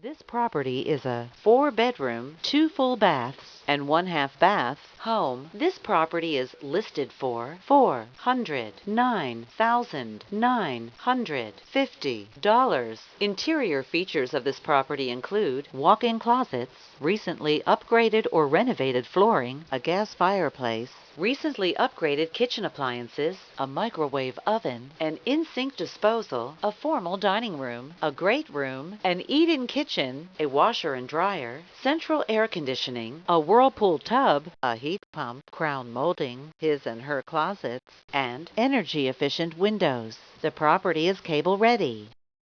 This property is a 4-bedroom, 2 full baths, and 1/2 bath home. This property is listed for $409,950. Interior features of this property include walk-in closets, recently upgraded or renovated flooring, a gas fireplace, recently upgraded kitchen appliances, a microwave oven, an in-sink disposal, a formal dining room, a great room, an eat-in kitchen, a washer and dryer, central air conditioning, a Whirlpool tub, a heat pump, crown molding, his and her closets, and energy-efficient windows. The property is cable-ready.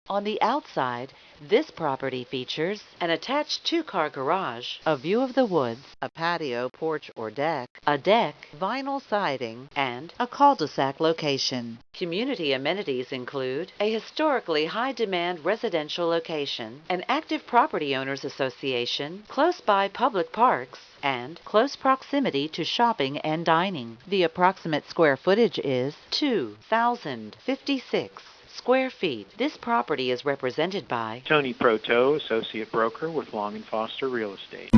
On the outside, this property features an attached 2-car garage, a view of the woods, a patio, porch, or deck, a deck, vinyl siding, and a cul-de-sac location. Community amenities include a historically high-demand residential location, an active property owners association, close-by public parks, and close proximity to shopping and dining. The approximate square footage is 2,056 square feet. This property is represented by Tony Proto, Associate Broker with Long & Foster Real Estate.